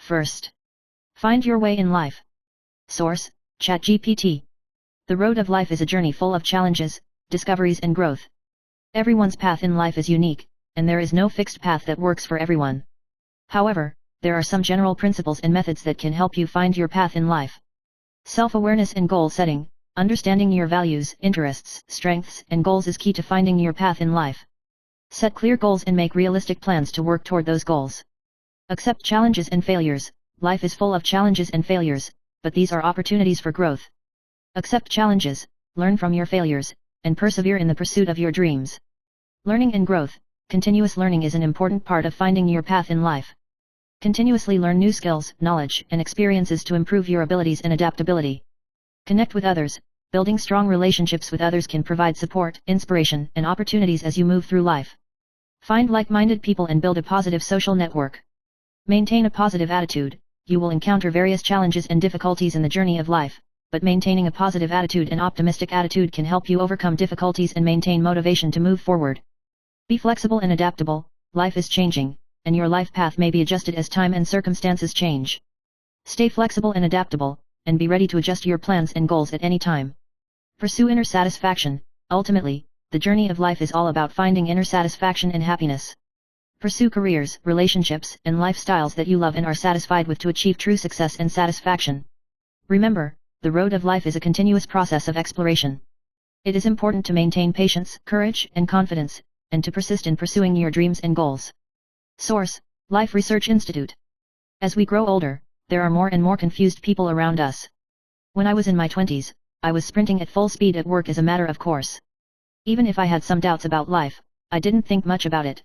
First, find your way in life. Source: ChatGPT. The road of life is a journey full of challenges, discoveries and growth. Everyone's path in life is unique, and there is no fixed path that works for everyone. However, there are some general principles and methods that can help you find your path in life. Self-awareness and goal setting. Understanding your values, interests, strengths and goals is key to finding your path in life. Set clear goals and make realistic plans to work toward those goals. Accept challenges and failures. Life is full of challenges and failures, but these are opportunities for growth. Accept challenges, learn from your failures, and persevere in the pursuit of your dreams. Learning and growth. Continuous learning is an important part of finding your path in life. Continuously learn new skills, knowledge, and experiences to improve your abilities and adaptability. Connect with others. Building strong relationships with others can provide support, inspiration, and opportunities as you move through life. Find like-minded people and build a positive social network. Maintain a positive attitude. You will encounter various challenges and difficulties in the journey of life, but maintaining a positive attitude and optimistic attitude can help you overcome difficulties and maintain motivation to move forward. Be flexible and adaptable. Life is changing, and your life path may be adjusted as time and circumstances change. Stay flexible and adaptable, and be ready to adjust your plans and goals at any time. Pursue inner satisfaction. Ultimately, the journey of life is all about finding inner satisfaction and happiness. Pursue careers, relationships, and lifestyles that you love and are satisfied with to achieve true success and satisfaction. Remember, the road of life is a continuous process of exploration. It is important to maintain patience, courage, and confidence, and to persist in pursuing your dreams and goals. Source: Life Research Institute. As we grow older, there are more and more confused people around us. When I was in my 20s, I was sprinting at full speed at work as a matter of course. Even if I had some doubts about life, I didn't think much about it.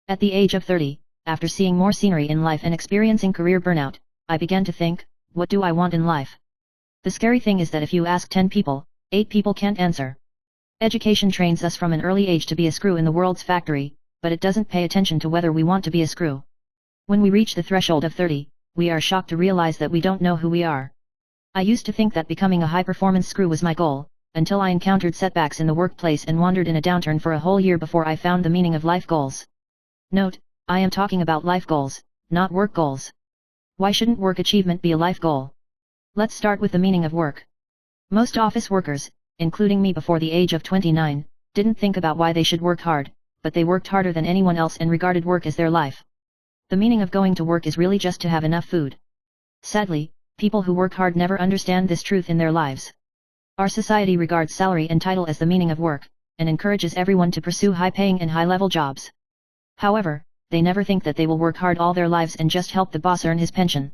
At the age of 30, after seeing more scenery in life and experiencing career burnout, I began to think, what do I want in life? The scary thing is that if you ask 10 people, 8 people can't answer. Education trains us from an early age to be a screw in the world's factory, but it doesn't pay attention to whether we want to be a screw. When we reach the threshold of 30, we are shocked to realize that we don't know who we are. I used to think that becoming a high-performance screw was my goal, until I encountered setbacks in the workplace and wandered in a downturn for a whole year before I found the meaning of life goals. Note, I am talking about life goals, not work goals. Why shouldn't work achievement be a life goal? Let's start with the meaning of work. Most office workers, including me before the age of 29, didn't think about why they should work hard, but they worked harder than anyone else and regarded work as their life. The meaning of going to work is really just to have enough food. Sadly, people who work hard never understand this truth in their lives. Our society regards salary and title as the meaning of work, and encourages everyone to pursue high-paying and high-level jobs. However, they never think that they will work hard all their lives and just help the boss earn his pension.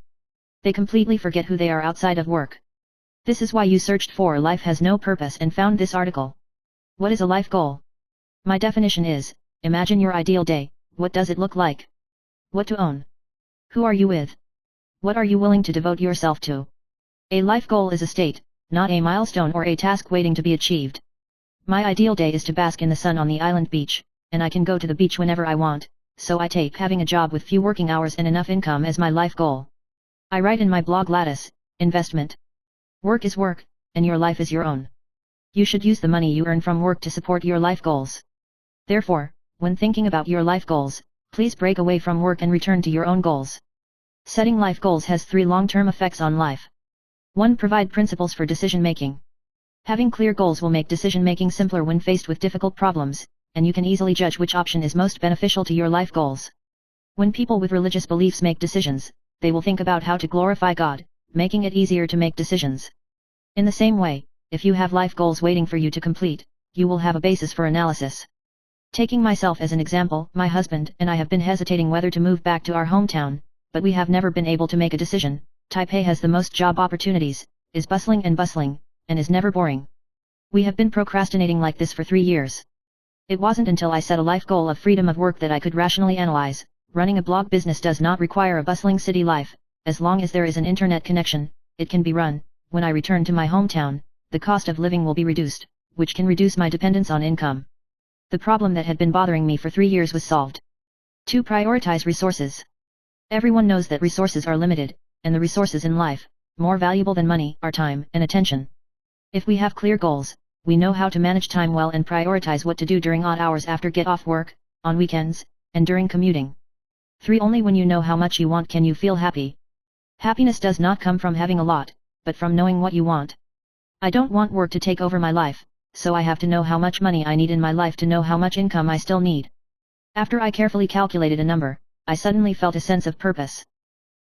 They completely forget who they are outside of work. This is why you searched for Life Has No Purpose and found this article. What is a life goal? My definition is, imagine your ideal day. What does it look like? What to own? Who are you with? What are you willing to devote yourself to? A life goal is a state, not a milestone or a task waiting to be achieved. My ideal day is to bask in the sun on the island beach, and I can go to the beach whenever I want, so I take having a job with few working hours and enough income as my life goal. I write in my blog Lattice, investment. Work is work, and your life is your own. You should use the money you earn from work to support your life goals. Therefore, when thinking about your life goals, please break away from work and return to your own goals. Setting life goals has 3 long-term effects on life. 1. Provide principles for decision-making. Having clear goals will make decision-making simpler when faced with difficult problems, and you can easily judge which option is most beneficial to your life goals. When people with religious beliefs make decisions, they will think about how to glorify God, making it easier to make decisions. In the same way, if you have life goals waiting for you to complete, you will have a basis for analysis. Taking myself as an example, my husband and I have been hesitating whether to move back to our hometown, but we have never been able to make a decision. Taipei has the most job opportunities, is bustling, and is never boring. We have been procrastinating like this for 3 years. It wasn't until I set a life goal of freedom of work that I could rationally analyze. Running a blog business does not require a bustling city life. As long as there is an internet connection, it can be run. When I return to my hometown, the cost of living will be reduced, which can reduce my dependence on income. The problem that had been bothering me for 3 years was solved. 2. Prioritize resources. Everyone knows that resources are limited, and the resources in life, more valuable than money, are time and attention. If we have clear goals, we know how to manage time well and prioritize what to do during odd hours after get off work, on weekends, and during commuting. 3. Only when you know how much you want can you feel happy. Happiness does not come from having a lot, but from knowing what you want. I don't want work to take over my life, so I have to know how much money I need in my life to know how much income I still need. After I carefully calculated a number, I suddenly felt a sense of purpose.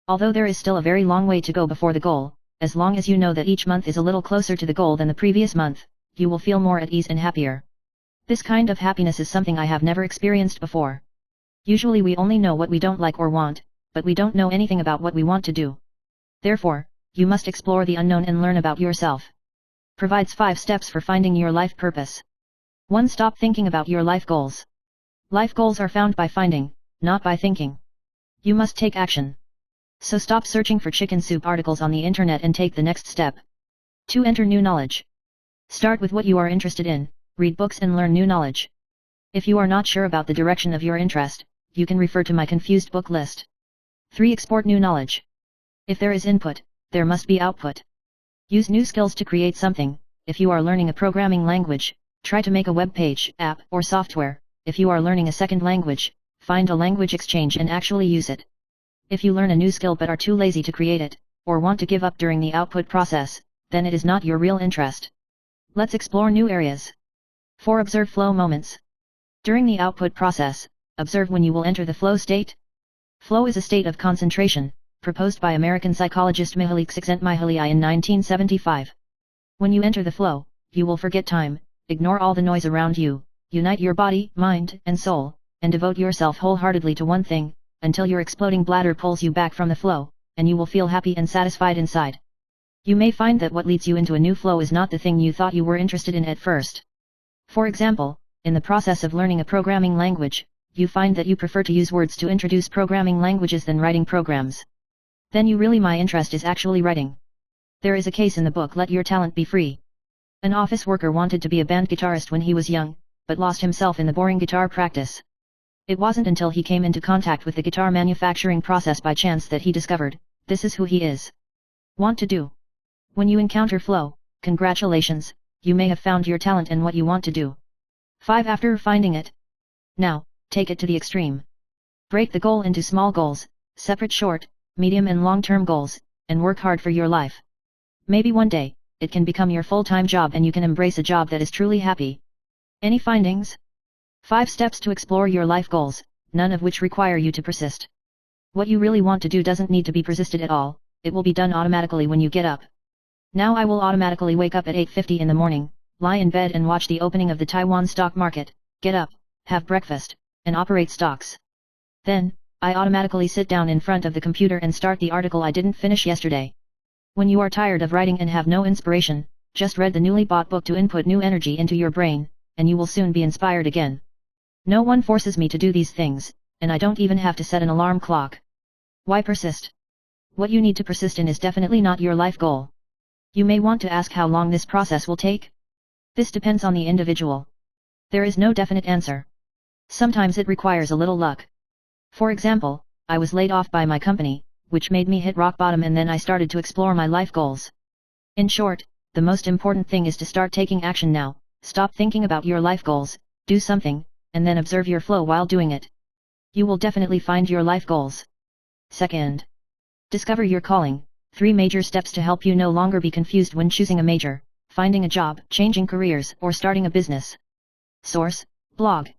Although there is still a very long way to go before the goal, as long as you know that each month is a little closer to the goal than the previous month, you will feel more at ease and happier. This kind of happiness is something I have never experienced before. Usually we only know what we don't like or want, but we don't know anything about what we want to do. Therefore, you must explore the unknown and learn about yourself. Provides 5 steps for finding your life purpose. 1. Stop thinking about your life goals. Life goals are found by finding, not by thinking. You must take action. So stop searching for chicken soup articles on the internet and take the next step. 2. Enter new knowledge. Start with what you are interested in, read books and learn new knowledge. If you are not sure about the direction of your interest, you can refer to my confused book list. 3. Export new knowledge. If there is input, there must be output. Use new skills to create something. If you are learning a programming language, try to make a web page, app, or software. If you are learning a second language, find a language exchange and actually use it. If you learn a new skill but are too lazy to create it, or want to give up during the output process, then it is not your real interest. Let's explore new areas. 4. Observe flow moments. During the output process, observe when you will enter the flow state. Flow is a state of concentration, proposed by American psychologist Mihaly Csikszentmihalyi in 1975. When you enter the flow, you will forget time, ignore all the noise around you, unite your body, mind, and soul, and devote yourself wholeheartedly to one thing, until your exploding bladder pulls you back from the flow, and you will feel happy and satisfied inside. You may find that what leads you into a new flow is not the thing you thought you were interested in at first. For example, in the process of learning a programming language, you find that you prefer to use words to introduce programming languages than writing programs. Then you really my interest is actually writing. There is a case in the book Let Your Talent Be Free. An office worker wanted to be a band guitarist when he was young, but lost himself in the boring guitar practice. It wasn't until he came into contact with the guitar manufacturing process by chance that he discovered, this is who he is. Want to do? When you encounter flow, congratulations, you may have found your talent and what you want to do. 5. After finding it. Now, take it to the extreme. Break the goal into small goals, separate short, medium and long-term goals, and work hard for your life. Maybe one day, it can become your full-time job and you can embrace a job that is truly happy. Any findings? 5 steps to explore your life goals, none of which require you to persist. What you really want to do doesn't need to be persisted at all, it will be done automatically when you get up. Now I will automatically wake up at 8:50 in the morning, lie in bed and watch the opening of the Taiwan stock market, get up, have breakfast, and operate stocks. Then, I automatically sit down in front of the computer and start the article I didn't finish yesterday. When you are tired of writing and have no inspiration, just read the newly bought book to input new energy into your brain, and you will soon be inspired again. No one forces me to do these things, and I don't even have to set an alarm clock. Why persist? What you need to persist in is definitely not your life goal. You may want to ask how long this process will take. This depends on the individual. There is no definite answer. Sometimes it requires a little luck. For example, I was laid off by my company, which made me hit rock bottom, and then I started to explore my life goals. In short, the most important thing is to start taking action now. Stop thinking about your life goals, do something, and then observe your flow while doing it. You will definitely find your life goals. 2nd. Discover your calling. 3 major steps to help you no longer be confused when choosing a major, finding a job, changing careers, or starting a business. Source: blog.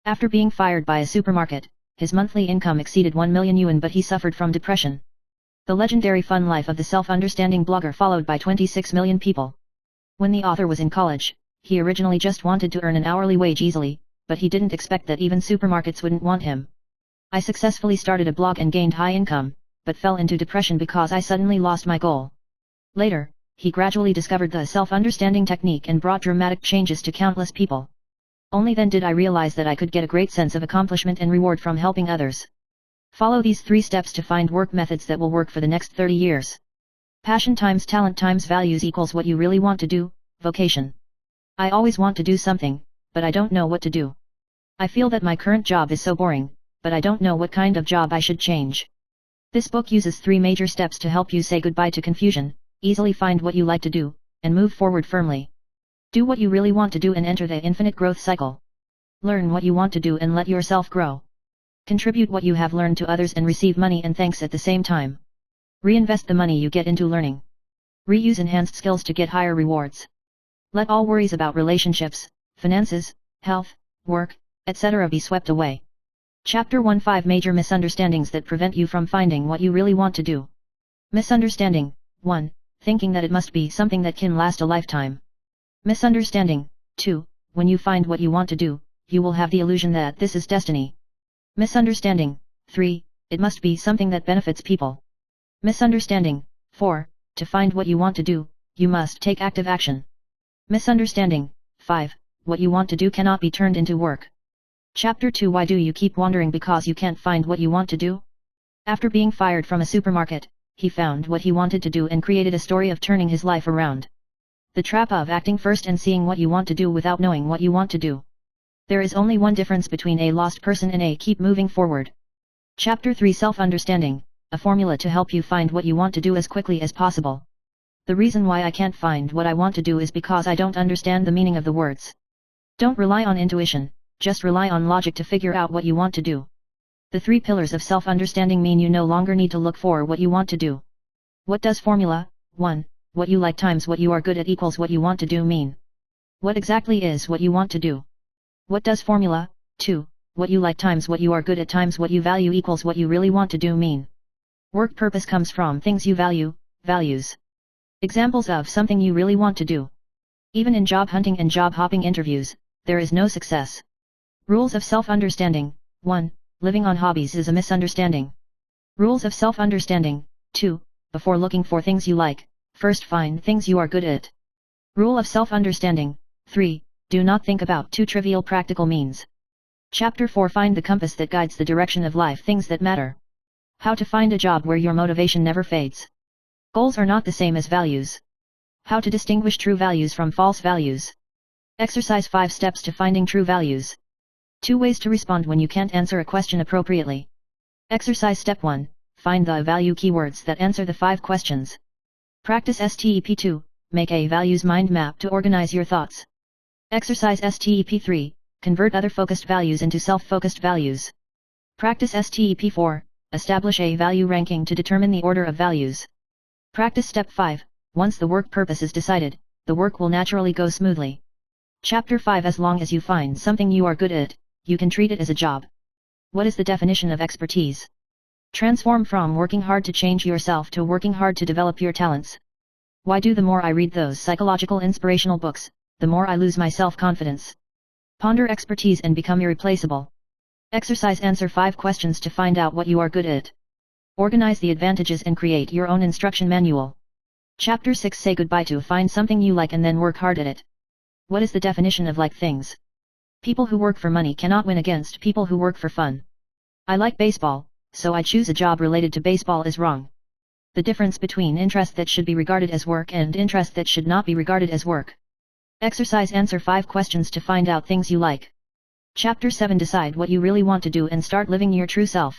After being fired by a supermarket, his monthly income exceeded 1 million yuan, but he suffered from depression. The legendary fun life of the self-understanding blogger followed by 26 million people. When the author was in college, he originally just wanted to earn an hourly wage easily, but he didn't expect that even supermarkets wouldn't want him. I successfully started a blog and gained high income, but fell into depression because I suddenly lost my goal. Later, he gradually discovered the self-understanding technique and brought dramatic changes to countless people. Only then did I realize that I could get a great sense of accomplishment and reward from helping others. Follow these 3 steps to find work methods that will work for the next 30 years. Passion times talent times values equals what you really want to do, vocation. I always want to do something, but I don't know what to do. I feel that my current job is so boring, but I don't know what kind of job I should change. This book uses 3 major steps to help you say goodbye to confusion, easily find what you like to do, and move forward firmly. Do what you really want to do and enter the infinite growth cycle. Learn what you want to do and let yourself grow. Contribute what you have learned to others and receive money and thanks at the same time. Reinvest the money you get into learning. Reuse enhanced skills to get higher rewards. Let all worries about relationships, finances, health, work, etc. be swept away. Chapter 1 5 Major misunderstandings that prevent you from finding what you really want to do. Misunderstanding 1. Thinking that it must be something that can last a lifetime. Misunderstanding 2. When you find what you want to do, you will have the illusion that this is destiny. Misunderstanding 3. It must be something that benefits people. Misunderstanding 4. To find what you want to do, you must take active action. Misunderstanding 5. What you want to do cannot be turned into work. Chapter 2 Why do you keep wandering because you can't find what you want to do? After being fired from a supermarket, he found what he wanted to do and created a story of turning his life around. The trap of acting first and seeing what you want to do without knowing what you want to do. There is only one difference between a lost person and a keep moving forward. Chapter 3 Self-Understanding, a formula to help you find what you want to do as quickly as possible. The reason why I can't find what I want to do is because I don't understand the meaning of the words. Don't rely on intuition, just rely on logic to figure out what you want to do. The 3 pillars of self-understanding mean you no longer need to look for what you want to do. What does formula 1. What you like times what you are good at equals what you want to do mean? What exactly is what you want to do? What does formula 2. What you like times what you are good at times what you value equals what you really want to do mean? Work purpose comes from things you value, values. Examples of something you really want to do. Even in job hunting and job hopping interviews, there is no success. Rules of self-understanding 1. Living on hobbies is a misunderstanding. Rules of self-understanding 2. Before looking for things you like, first find things you are good at. Rule of self-understanding 3. Do not think about too trivial practical means. Chapter 4 Find the compass that guides the direction of life things that matter. How to find a job where your motivation never fades. Goals are not the same as values. How to distinguish true values from false values. Exercise 5 steps to finding true values. 2 ways to respond when you can't answer a question appropriately. Exercise step 1. Find the value keywords that answer the 5 questions. Practice STEP 2. Make a values mind map to organize your thoughts. Exercise STEP 3. Convert other focused values into self-focused values. Practice STEP 4. Establish a value ranking to determine the order of values. Practice step 5. Once the work purpose is decided, the work will naturally go smoothly. Chapter 5 As long as you find something you are good at, you can treat it as a job. What is the definition of expertise? Transform from working hard to change yourself to working hard to develop your talents. Why do the more I read those psychological inspirational books, the more I lose my self-confidence? Ponder expertise and become irreplaceable. Exercise Answer 5 questions to find out what you are good at. Organize the advantages and create your own instruction manual. Chapter 6 Say goodbye to find something you like and then work hard at it. What is the definition of like things? People who work for money cannot win against people who work for fun. I like baseball, so I choose a job related to baseball is wrong. The difference between interest that should be regarded as work and interest that should not be regarded as work. Exercise Answer 5 questions to find out things you like. Chapter 7 Decide what you really want to do and start living your true self.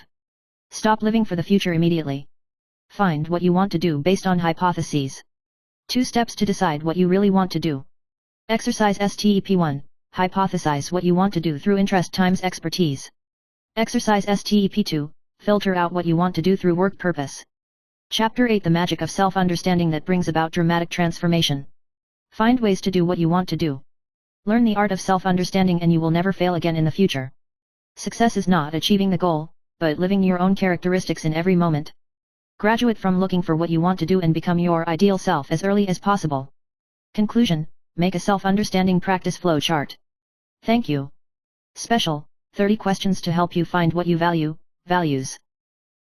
Stop living for the future immediately. Find what you want to do based on hypotheses. 2 steps to decide what you really want to do. Exercise STEP 1. Hypothesize what you want to do through interest times expertise. Exercise STEP 2. Filter out what you want to do through work purpose. Chapter 8 The magic of self-understanding that brings about dramatic transformation. Find ways to do what you want to do. Learn the art of self-understanding and you will never fail again in the future. Success is not achieving the goal, but living your own characteristics in every moment. Graduate from looking for what you want to do and become your ideal self as early as possible. Conclusion: make a self-understanding practice flow chart. Thank you. Special: 30 questions to help you find what you value, values.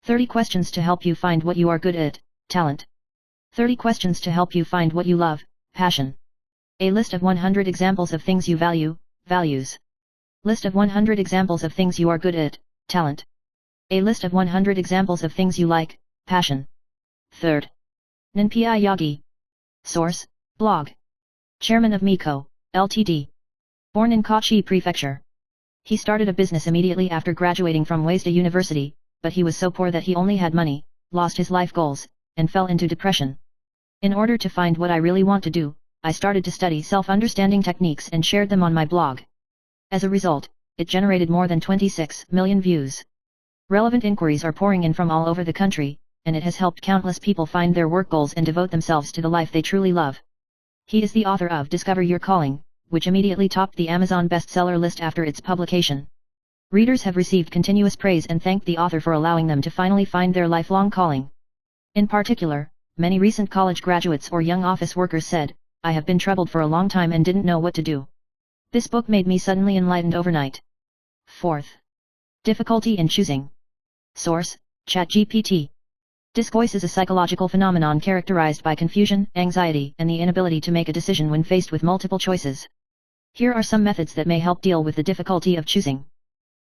30 questions to help you find what you are good at, talent. 30 questions to help you find what you love, passion. A list of 100 examples of things you value, values. List of 100 examples of things you are good at, talent. A list of 100 examples of things you like, passion. 3rd. Ninpi Yagi. Source: blog. Chairman of Miko, Ltd. Born in Kochi Prefecture. He started a business immediately after graduating from Waseda University, but he was so poor that he only had money, lost his life goals, and fell into depression. In order to find what I really want to do, I started to study self-understanding techniques and shared them on my blog. As a result, it generated more than 26 million views. Relevant inquiries are pouring in from all over the country, and it has helped countless people find their work goals and devote themselves to the life they truly love. He is the author of Discover Your Calling, which immediately topped the Amazon bestseller list after its publication. Readers have received continuous praise and thanked the author for allowing them to finally find their lifelong calling. In particular, many recent college graduates or young office workers said, "I have been troubled for a long time and didn't know what to do. This book made me suddenly enlightened overnight." 4th. Difficulty in choosing. Source: ChatGPT. Discourse is a psychological phenomenon characterized by confusion, anxiety, and the inability to make a decision when faced with multiple choices. Here are some methods that may help deal with the difficulty of choosing.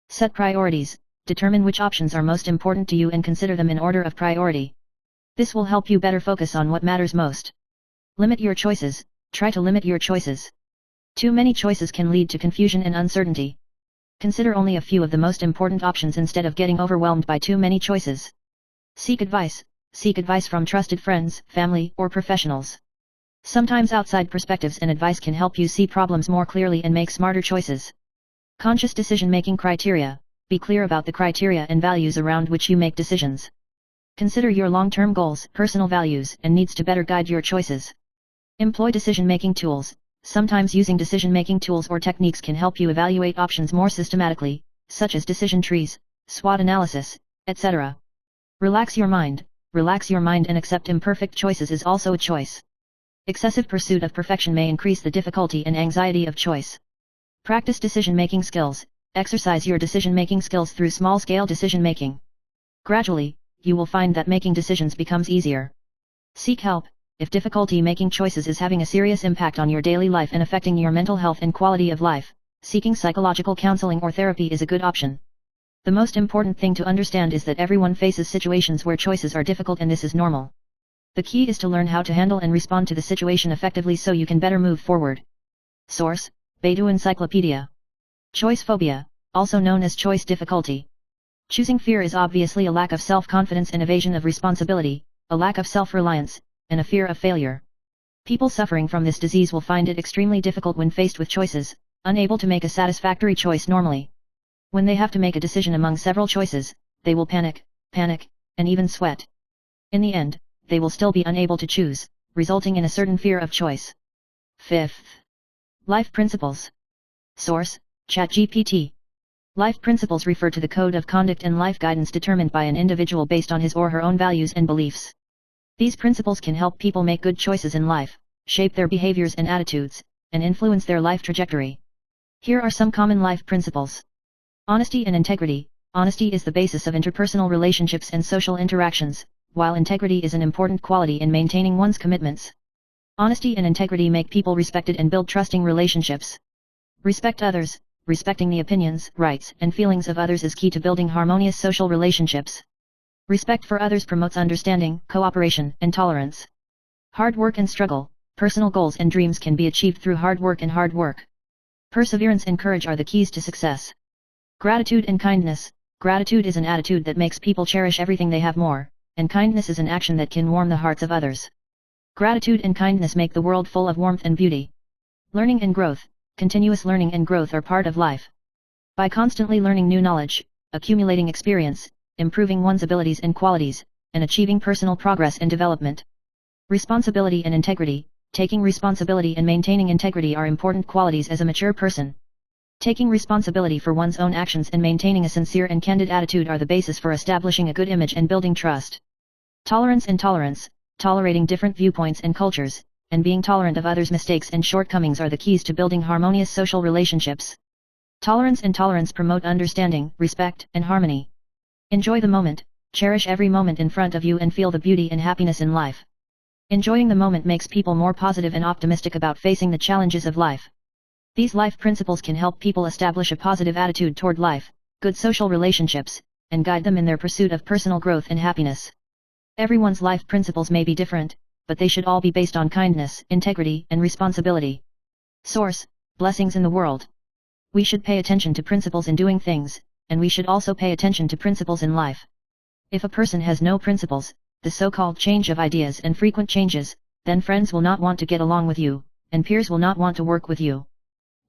Set priorities. Determine which options are most important to you and consider them in order of priority. This will help you better focus on what matters most. Limit your choices. Try to limit your choices. Too many choices can lead to confusion and uncertainty. Consider only a few of the most important options instead of getting overwhelmed by too many choices. Seek advice. Seek advice from trusted friends, family, or professionals. Sometimes outside perspectives and advice can help you see problems more clearly and make smarter choices. Conscious decision-making criteria. Be clear about the criteria and values around which you make decisions. Consider your long-term goals, personal values, and needs to better guide your choices. Employ decision-making tools. Sometimes using decision-making tools or techniques can help you evaluate options more systematically, such as decision trees, SWOT analysis, etc. Relax your mind. Relax your mind and accept imperfect choices is also a choice. Excessive pursuit of perfection may increase the difficulty and anxiety of choice. Practice decision-making skills. Exercise your decision-making skills through small-scale decision-making. Gradually, you will find that making decisions becomes easier. Seek help. If difficulty making choices is having a serious impact on your daily life and affecting your mental health and quality of life, seeking psychological counseling or therapy is a good option. The most important thing to understand is that everyone faces situations where choices are difficult and this is normal. The key is to learn how to handle and respond to the situation effectively so you can better move forward. Source: Baidu Encyclopedia. Choice phobia, also known as choice difficulty. Choosing fear is obviously a lack of self-confidence and evasion of responsibility, a lack of self-reliance, and a fear of failure. People suffering from this disease will find it extremely difficult when faced with choices, unable to make a satisfactory choice normally. When they have to make a decision among several choices, they will panic, and even sweat. In the end, they will still be unable to choose, resulting in a certain fear of choice. 5th. Life Principles. Source: ChatGPT. Life principles refer to the code of conduct and life guidance determined by an individual based on his or her own values and beliefs. These principles can help people make good choices in life, shape their behaviors and attitudes, and influence their life trajectory. Here are some common life principles. Honesty and integrity. Honesty is the basis of interpersonal relationships and social interactions, while integrity is an important quality in maintaining one's commitments. Honesty and integrity make people respected and build trusting relationships. Respect others. Respecting the opinions, rights, and feelings of others is key to building harmonious social relationships. Respect for others promotes understanding, cooperation, and tolerance. Hard work and struggle. Personal goals and dreams can be achieved through hard work. Perseverance and courage are the keys to success. Gratitude and kindness. Gratitude is an attitude that makes people cherish everything they have more, and kindness is an action that can warm the hearts of others. Gratitude and kindness make the world full of warmth and beauty. Learning and growth. Continuous learning and growth are part of life. By constantly learning new knowledge, accumulating experience, improving one's abilities and qualities, and achieving personal progress and development. Responsibility and integrity. Taking responsibility and maintaining integrity are important qualities as a mature person. Taking responsibility for one's own actions and maintaining a sincere and candid attitude are the basis for establishing a good image and building trust. Tolerance and tolerance. Tolerating different viewpoints and cultures, and being tolerant of others' mistakes and shortcomings are the keys to building harmonious social relationships. Tolerance and tolerance promote understanding, respect, and harmony. Enjoy the moment. Cherish every moment in front of you and feel the beauty and happiness in life. Enjoying the moment makes people more positive and optimistic about facing the challenges of life. These life principles can help people establish a positive attitude toward life, good social relationships, and guide them in their pursuit of personal growth and happiness. Everyone's life principles may be different, but they should all be based on kindness, integrity, and responsibility. Source: Blessings in the World. We should pay attention to principles in doing things, and we should also pay attention to principles in life. If a person has no principles, the so-called change of ideas and frequent changes, then friends will not want to get along with you, and peers will not want to work with you.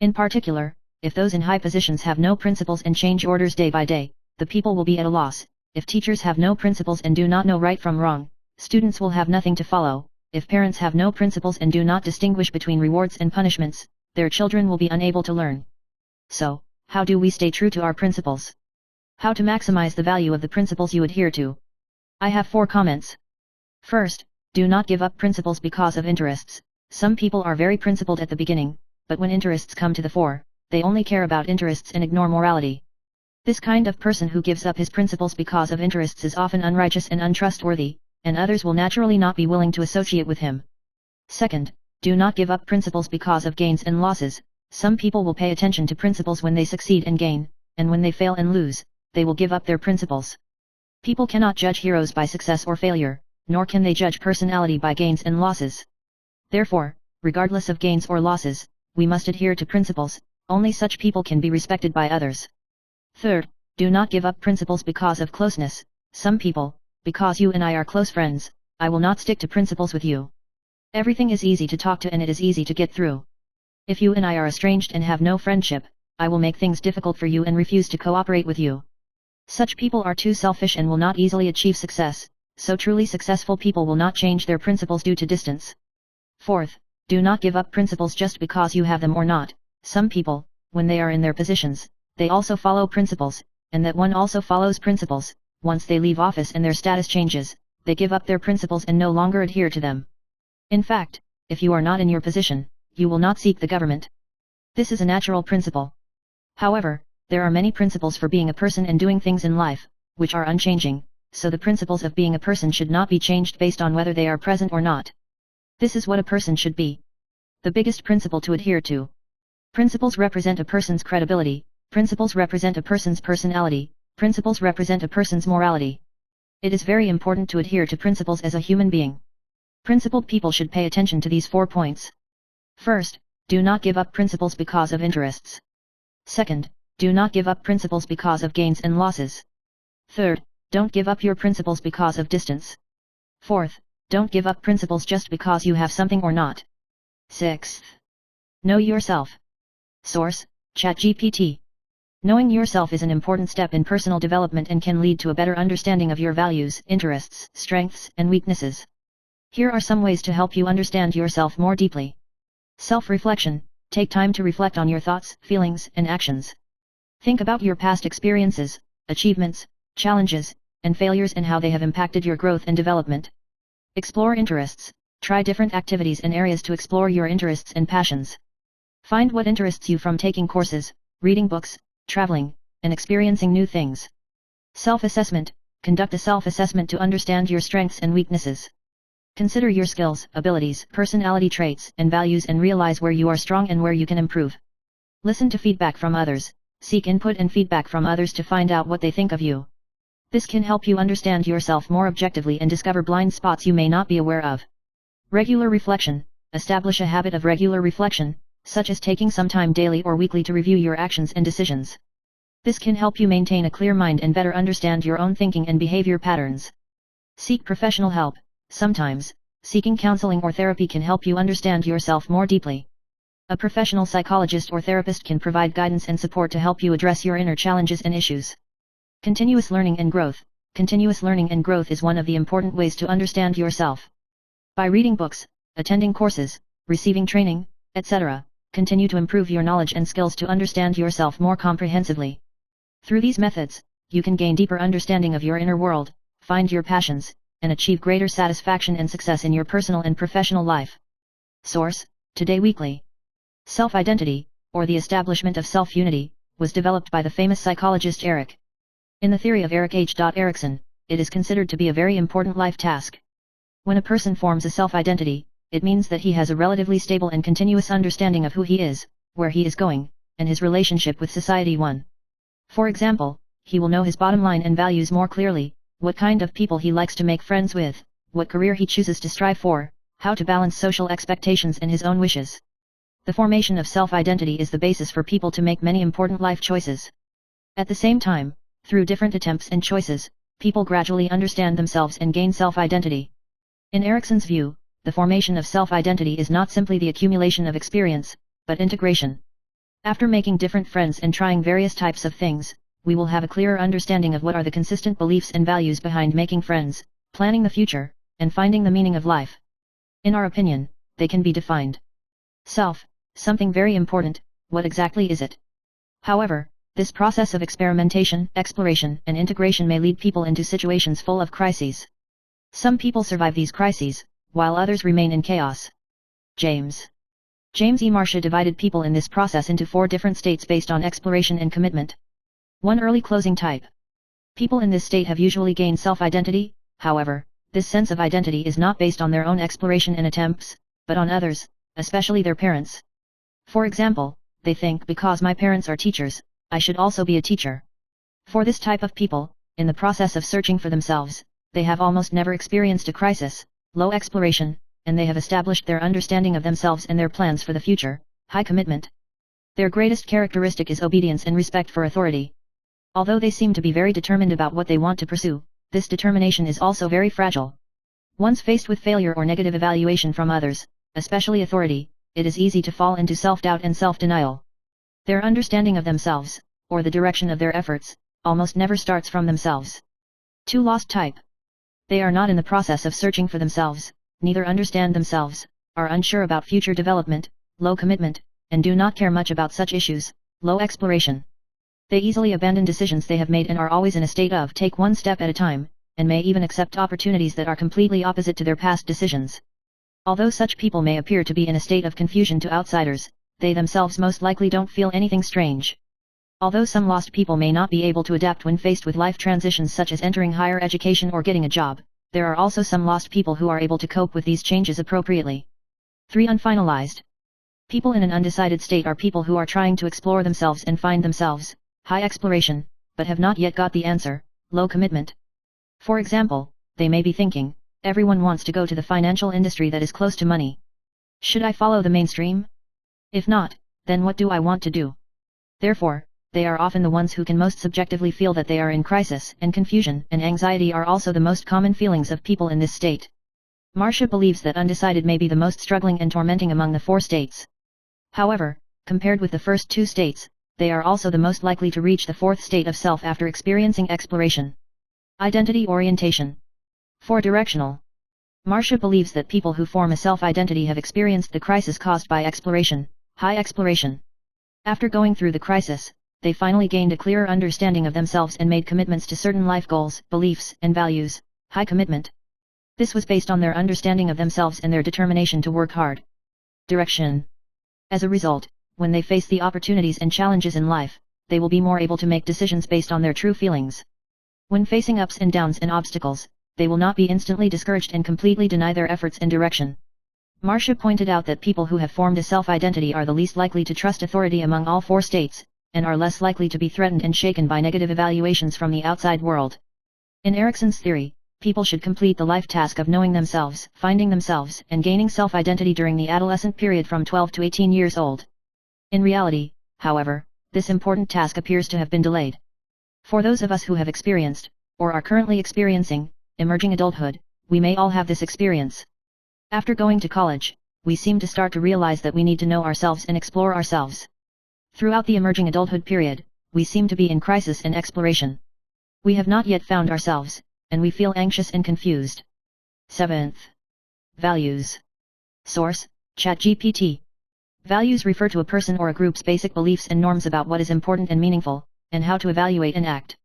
In particular, if those in high positions have no principles and change orders day by day, the people will be at a loss, If teachers have no principles and do not know right from wrong, students will have nothing to follow. If parents have no principles and do not distinguish between rewards and punishments, their children will be unable to learn. So, how do we stay true to our principles? How to maximize the value of the principles you adhere to? I have 4 comments. First, do not give up principles because of interests. Some people are very principled at the beginning, but when interests come to the fore, they only care about interests and ignore morality. This kind of person who gives up his principles because of interests is often unrighteous and untrustworthy, and others will naturally not be willing to associate with him. Second, do not give up principles because of gains and losses. Some people will pay attention to principles when they succeed and gain, and when they fail and lose, they will give up their principles. People cannot judge heroes by success or failure, nor can they judge personality by gains and losses. Therefore, regardless of gains or losses, we must adhere to principles. Only such people can be respected by others. Third, do not give up principles because of closeness. Some people, because you and I are close friends, I will not stick to principles with you. Everything is easy to talk to and it is easy to get through. If you and I are estranged and have no friendship, I will make things difficult for you and refuse to cooperate with you. Such people are too selfish and will not easily achieve success, so truly successful people will not change their principles due to distance. Fourth, do not give up principles just because you have them or not. Some people, when they are in their positions, they also follow principles, and that one also follows principles. Once they leave office and their status changes, they give up their principles and no longer adhere to them. In fact, if you are not in your position, you will not seek the government. This is a natural principle. However, there are many principles for being a person and doing things in life, which are unchanging, so the principles of being a person should not be changed based on whether they are present or not. This is what a person should be. The biggest principle to adhere to. Principles represent a person's credibility, principles represent a person's personality, principles represent a person's morality. It is very important to adhere to principles as a human being. Principled people should pay attention to these 4 points. First, do not give up principles because of interests. Second, do not give up principles because of gains and losses. Third, don't give up your principles because of distance. Fourth, don't give up principles just because you have something or not. Sixth, know yourself. Source, ChatGPT. Knowing yourself is an important step in personal development and can lead to a better understanding of your values, interests, strengths, and weaknesses. Here are some ways to help you understand yourself more deeply. Self-reflection. Take time to reflect on your thoughts, feelings, and actions. Think about your past experiences, achievements, challenges, and failures and how they have impacted your growth and development. Explore interests. Try different activities and areas to explore your interests and passions. Find what interests you from taking courses, reading books, traveling, and experiencing new things. Self-assessment. Conduct a self-assessment to understand your strengths and weaknesses. Consider your skills, abilities, personality traits, and values and realize where you are strong and where you can improve. Listen to feedback from others. Seek input and feedback from others to find out what they think of you. This can help you understand yourself more objectively and discover blind spots you may not be aware of. Regular reflection. Establish a habit of regular reflection, such as taking some time daily or weekly to review your actions and decisions. This can help you maintain a clear mind and better understand your own thinking and behavior patterns. Seek professional help. Sometimes, seeking counseling or therapy can help you understand yourself more deeply. A professional psychologist or therapist can provide guidance and support to help you address your inner challenges and issues. Continuous learning and growth. Continuous learning and growth is one of the important ways to understand yourself. By reading books, attending courses, receiving training, etc., continue to improve your knowledge and skills to understand yourself more comprehensively. Through these methods, you can gain deeper understanding of your inner world, find your passions, and achieve greater satisfaction and success in your personal and professional life. Source, Today Weekly. Self-identity, or the establishment of self-unity, was developed by the famous psychologist Eric. In the theory of Eric H. Erikson, it is considered to be a very important life task. When a person forms a self-identity, it means that he has a relatively stable and continuous understanding of who he is, where he is going, and his relationship with society. 1. For example, he will know his bottom line and values more clearly, what kind of people he likes to make friends with, what career he chooses to strive for, how to balance social expectations and his own wishes. The formation of self-identity is the basis for people to make many important life choices. At the same time, through different attempts and choices, people gradually understand themselves and gain self-identity. In Erikson's view, the formation of self-identity is not simply the accumulation of experience, but integration. After making different friends and trying various types of things, we will have a clearer understanding of what are the consistent beliefs and values behind making friends, planning the future, and finding the meaning of life. In our opinion, they can be defined. Self, something very important, what exactly is it? However, this process of experimentation, exploration, and integration may lead people into situations full of crises. Some people survive these crises, while others remain in chaos. James E. Marcia divided people in this process into 4 different states based on exploration and commitment. 1. Early closing type. People in this state have usually gained self-identity, however, this sense of identity is not based on their own exploration and attempts, but on others, especially their parents. For example, they think because my parents are teachers, I should also be a teacher. For this type of people, in the process of searching for themselves, they have almost never experienced a crisis, low exploration, and they have established their understanding of themselves and their plans for the future, high commitment. Their greatest characteristic is obedience and respect for authority. Although they seem to be very determined about what they want to pursue, this determination is also very fragile. Once faced with failure or negative evaluation from others, especially authority, it is easy to fall into self-doubt and self-denial. Their understanding of themselves, or the direction of their efforts, almost never starts from themselves. 2. Lost type. They are not in the process of searching for themselves, neither understand themselves, are unsure about future development, low commitment, and do not care much about such issues, low exploration. They easily abandon decisions they have made and are always in a state of take one step at a time, and may even accept opportunities that are completely opposite to their past decisions. Although such people may appear to be in a state of confusion to outsiders, they themselves most likely don't feel anything strange. Although some lost people may not be able to adapt when faced with life transitions such as entering higher education or getting a job, there are also some lost people who are able to cope with these changes appropriately. 3. Unfinalized. People in an undecided state are people who are trying to explore themselves and find themselves, high exploration, but have not yet got the answer, low commitment. For example, they may be thinking, everyone wants to go to the financial industry that is close to money. Should I follow the mainstream? If not, then what do I want to do? Therefore, they are often the ones who can most subjectively feel that they are in crisis, and confusion and anxiety are also the most common feelings of people in this state. Marcia believes that undecided may be the most struggling and tormenting among the 4 states. However, compared with the first 2 states, they are also the most likely to reach the 4th state of self after experiencing exploration. Identity orientation. 4. Directional. Marcia believes that people who form a self-identity have experienced the crisis caused by exploration, high exploration. After going through the crisis, they finally gained a clearer understanding of themselves and made commitments to certain life goals, beliefs, and values, high commitment. This was based on their understanding of themselves and their determination to work hard. Direction. As a result, when they face the opportunities and challenges in life, they will be more able to make decisions based on their true feelings. When facing ups and downs and obstacles, they will not be instantly discouraged and completely deny their efforts and direction. Marcia pointed out that people who have formed a self-identity are the least likely to trust authority among all 4 states, and are less likely to be threatened and shaken by negative evaluations from the outside world. In Erikson's theory, people should complete the life task of knowing themselves, finding themselves, and gaining self-identity during the adolescent period from 12 to 18 years old. In reality, however, this important task appears to have been delayed. For those of us who have experienced, or are currently experiencing, emerging adulthood, we may all have this experience. After going to college, we seem to start to realize that we need to know ourselves and explore ourselves. Throughout the emerging adulthood period, we seem to be in crisis and exploration. We have not yet found ourselves, and we feel anxious and confused. 7th. Values. Source: ChatGPT. Values refer to a person or a group's basic beliefs and norms about what is important and meaningful, and how to evaluate and act.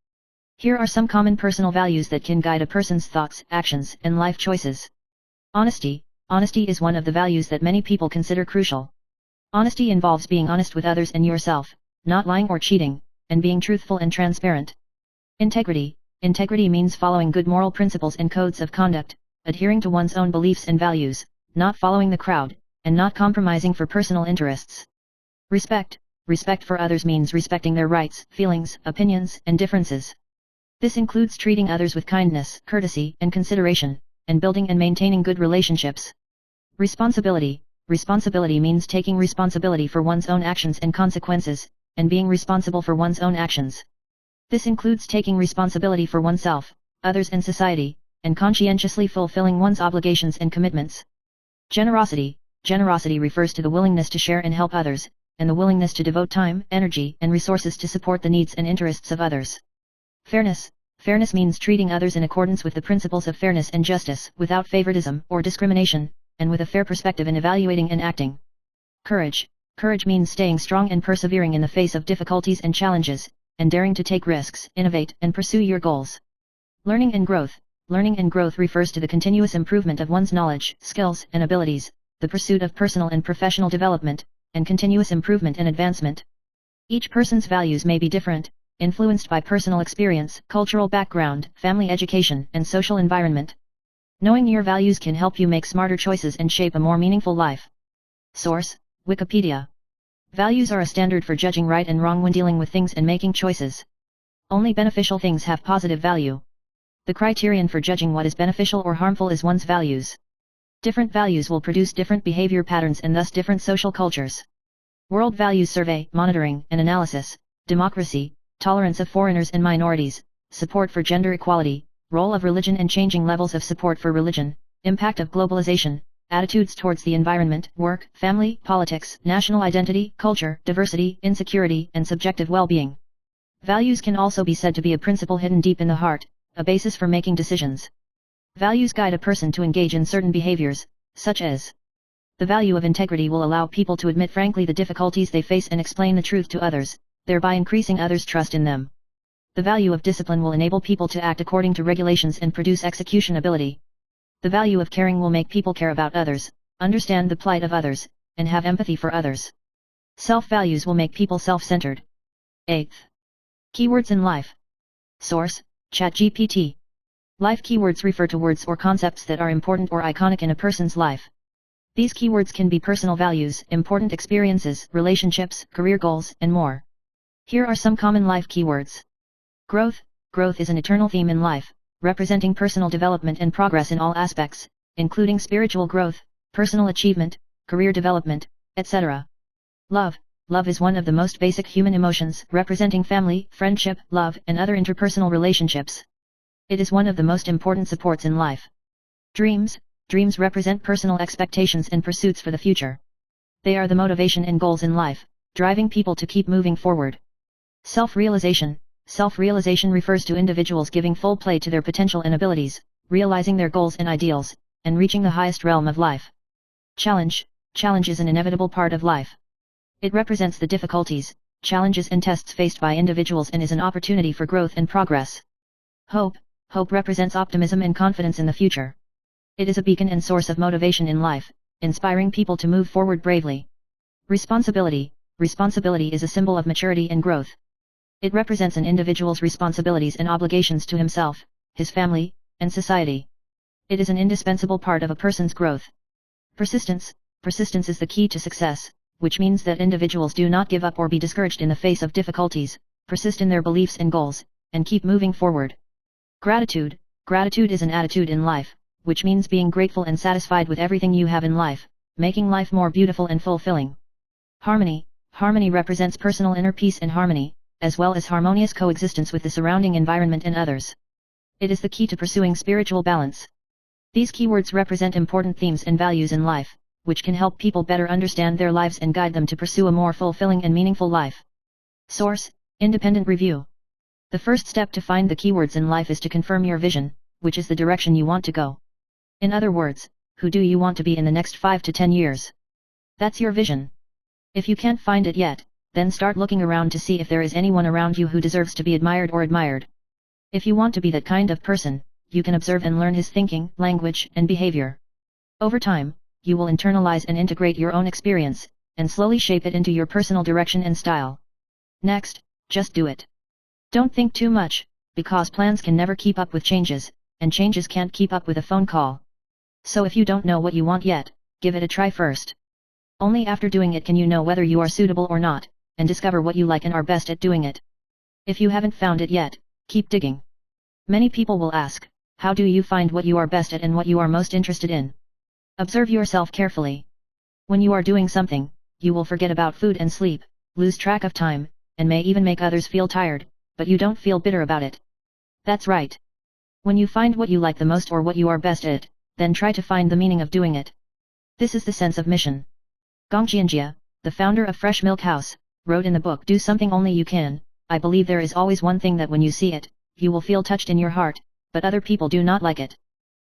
Here are some common personal values that can guide a person's thoughts, actions, and life choices. Honesty. Honesty is one of the values that many people consider crucial. Honesty involves being honest with others and yourself, not lying or cheating, and being truthful and transparent. Integrity. Integrity means following good moral principles and codes of conduct, adhering to one's own beliefs and values, not following the crowd, and not compromising for personal interests. Respect. Respect for others means respecting their rights, feelings, opinions, and differences. This includes treating others with kindness, courtesy, and consideration, and building and maintaining good relationships. Responsibility. Responsibility means taking responsibility for one's own actions and consequences, and being responsible for one's own actions. This includes taking responsibility for oneself, others and society, and conscientiously fulfilling one's obligations and commitments. Generosity. Generosity refers to the willingness to share and help others, and the willingness to devote time, energy, and resources to support the needs and interests of others. Fairness. Fairness means treating others in accordance with the principles of fairness and justice, without favoritism or discrimination, and with a fair perspective in evaluating and acting. Courage. Courage means staying strong and persevering in the face of difficulties and challenges, and daring to take risks, innovate, and pursue your goals. Learning and growth. Learning and growth refers to the continuous improvement of one's knowledge, skills, and abilities, the pursuit of personal and professional development, and continuous improvement and advancement. Each person's values may be different, influenced by personal experience, cultural background, family education, and social environment. Knowing your values can help you make smarter choices and shape a more meaningful life. Source: Wikipedia. Values are a standard for judging right and wrong when dealing with things and making choices. Only beneficial things have positive value. The criterion for judging what is beneficial or harmful is one's values. Different values will produce different behavior patterns and thus different social cultures. World Values Survey, Monitoring and Analysis, Democracy, Tolerance of Foreigners and Minorities, Support for Gender Equality, Role of Religion and Changing Levels of Support for Religion, Impact of Globalization, Attitudes towards the Environment, Work, Family, Politics, National Identity, Culture, Diversity, Insecurity, and Subjective Well-Being. Values can also be said to be a principle hidden deep in the heart, a basis for making decisions. Values guide a person to engage in certain behaviors, such as: the value of integrity will allow people to admit frankly the difficulties they face and explain the truth to others, thereby increasing others' trust in them. The value of discipline will enable people to act according to regulations and produce execution ability. The value of caring will make people care about others, understand the plight of others, and have empathy for others. Self-values will make people self-centered. 8th. Keywords in life. Source: ChatGPT. Life keywords refer to words or concepts that are important or iconic in a person's life. These keywords can be personal values, important experiences, relationships, career goals, and more. Here are some common life keywords. Growth. Growth is an eternal theme in life, representing personal development and progress in all aspects, including spiritual growth, personal achievement, career development, etc. Love. Love is one of the most basic human emotions, representing family, friendship, love, and other interpersonal relationships. It is one of the most important supports in life. Dreams. Dreams represent personal expectations and pursuits for the future. They are the motivation and goals in life, driving people to keep moving forward. Self-realization. Self-realization refers to individuals giving full play to their potential and abilities, realizing their goals and ideals, and reaching the highest realm of life. Challenge. Challenge is an inevitable part of life. It represents the difficulties, challenges and tests faced by individuals and is an opportunity for growth and progress. Hope. Hope represents optimism and confidence in the future. It is a beacon and source of motivation in life, inspiring people to move forward bravely. Responsibility. Responsibility is a symbol of maturity and growth. It represents an individual's responsibilities and obligations to himself, his family, and society. It is an indispensable part of a person's growth. Persistence. Persistence is the key to success, which means that individuals do not give up or be discouraged in the face of difficulties, persist in their beliefs and goals, and keep moving forward. Gratitude. Gratitude is an attitude in life, which means being grateful and satisfied with everything you have in life, making life more beautiful and fulfilling. Harmony. Harmony represents personal inner peace and harmony, as well as harmonious coexistence with the surrounding environment and others. It is the key to pursuing spiritual balance. These keywords represent important themes and values in life, which can help people better understand their lives and guide them to pursue a more fulfilling and meaningful life. Source: Independent Review. The first step to find the keywords in life is to confirm your vision, which is the direction you want to go. In other words, who do you want to be in the next 5 to 10 years? That's your vision. If you can't find it yet, then start looking around to see if there is anyone around you who deserves to be admired or admired. If you want to be that kind of person, you can observe and learn his thinking, language, and behavior. Over time, you will internalize and integrate your own experience, and slowly shape it into your personal direction and style. Next, just do it. Don't think too much, because plans can never keep up with changes, and changes can't keep up with a phone call. So if you don't know what you want yet, give it a try first. Only after doing it can you know whether you are suitable or not, and discover what you like and are best at doing it. If you haven't found it yet, keep digging. Many people will ask, how do you find what you are best at and what you are most interested in? Observe yourself carefully. When you are doing something, you will forget about food and sleep, lose track of time, and may even make others feel tired, but you don't feel bitter about it. That's right. When you find what you like the most or what you are best at, then try to find the meaning of doing it. This is the sense of mission. Gongjianjia, the founder of Fresh Milk House, wrote in the book Do Something Only You Can, I believe there is always one thing that when you see it, you will feel touched in your heart, but other people do not like it.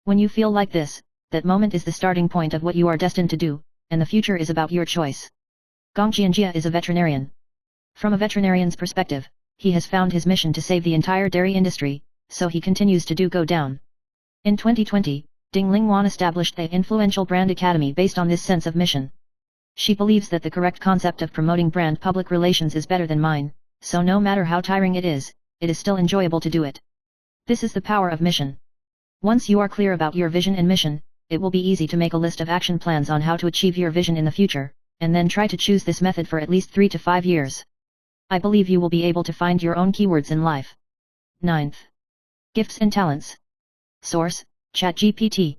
When you feel like this, that moment is the starting point of what you are destined to do, and the future is about your choice. Gong Jianjia is a veterinarian. From a veterinarian's perspective, he has found his mission to save the entire dairy industry, so he continues to go down. In 2020, Ding Lingwan established the influential brand academy based on this sense of mission. She believes that the correct concept of promoting brand public relations is better than mine, so no matter how tiring it is still enjoyable to do it. This is the power of mission. Once you are clear about your vision and mission, it will be easy to make a list of action plans on how to achieve your vision in the future, and then try to choose this method for at least 3 to 5 years. I believe you will be able to find your own keywords in life. 9th. Gifts and talents. Source: ChatGPT.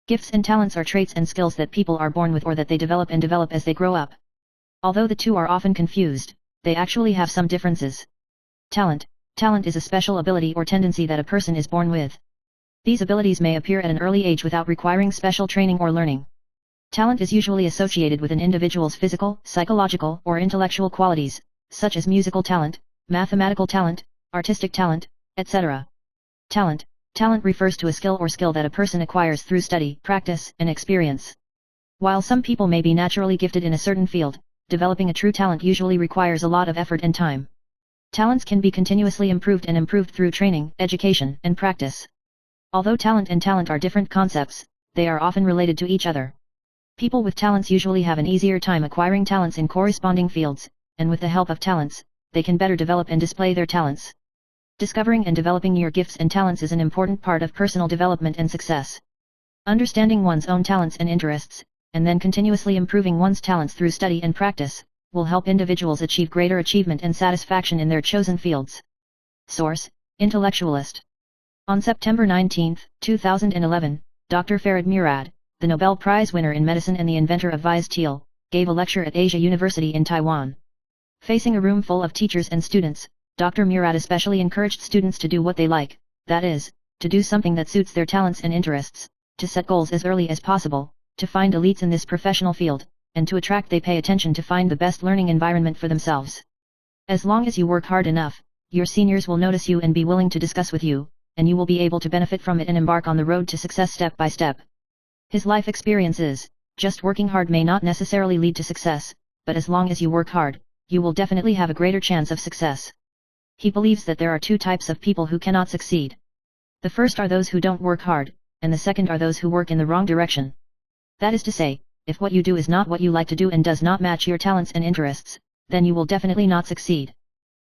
Gifts and talents are traits and skills that people are born with or that they develop as they grow up. Although the two are often confused, they actually have some differences. Talent is a special ability or tendency that a person is born with. These abilities may appear at an early age without requiring special training or learning. Talent is usually associated with an individual's physical, psychological, or intellectual qualities, such as musical talent, mathematical talent, artistic talent, etc. Talent refers to a skill that a person acquires through study, practice, and experience. While some people may be naturally gifted in a certain field, developing a true talent usually requires a lot of effort and time. Talents can be continuously improved through training, education, and practice. Although talent and talent are different concepts, they are often related to each other. People with talents usually have an easier time acquiring talents in corresponding fields, and with the help of talents, they can better develop and display their talents. Discovering and developing your gifts and talents is an important part of personal development and success. Understanding one's own talents and interests, and then continuously improving one's talents through study and practice, will help individuals achieve greater achievement and satisfaction in their chosen fields. Source: Intellectualist. On September 19, 2011, Dr. Farid Murad, the Nobel Prize winner in medicine and the inventor of VIAS-TEAL, gave a lecture at Asia University in Taiwan. Facing a room full of teachers and students, Dr. Murad especially encouraged students to do what they like, that is, to do something that suits their talents and interests, to set goals as early as possible, to find elites in this professional field, and to attract they pay attention to find the best learning environment for themselves. As long as you work hard enough, your seniors will notice you and be willing to discuss with you, and you will be able to benefit from it and embark on the road to success step by step. His life experience is, just working hard may not necessarily lead to success, but as long as you work hard, you will definitely have a greater chance of success. He believes that there are two types of people who cannot succeed. The first are those who don't work hard, and the second are those who work in the wrong direction. That is to say, if what you do is not what you like to do and does not match your talents and interests, then you will definitely not succeed.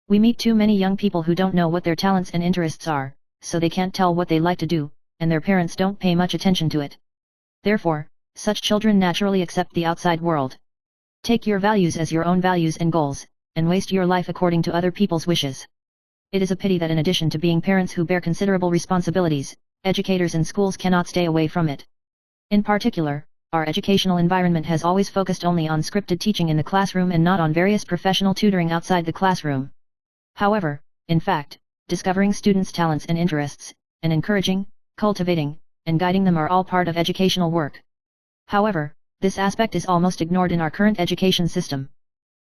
We meet too many young people who don't know what their talents and interests are, so they can't tell what they like to do, and their parents don't pay much attention to it. Therefore, such children naturally accept the outside world. Take your values as your own values and goals, and waste your life according to other people's wishes. It is a pity that in addition to being parents who bear considerable responsibilities, educators and schools cannot stay away from it. In particular, our educational environment has always focused only on scripted teaching in the classroom and not on various professional tutoring outside the classroom. However, in fact, discovering students' talents and interests, and encouraging, cultivating, and guiding them are all part of educational work. However, this aspect is almost ignored in our current education system.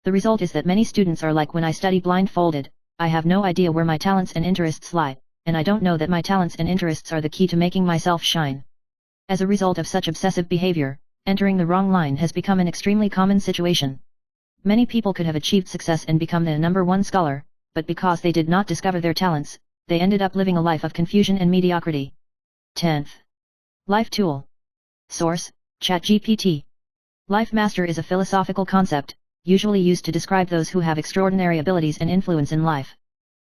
The result is that many students are like when I study blindfolded, I have no idea where my talents and interests lie, and I don't know that my talents and interests are the key to making myself shine. As a result of such obsessive behavior, entering the wrong line has become an extremely common situation. Many people could have achieved success and become the #1 scholar, but because they did not discover their talents, they ended up living a life of confusion and mediocrity. 10th. Life Tool. Source: ChatGPT. Life Master is a philosophical concept, usually used to describe those who have extraordinary abilities and influence in life.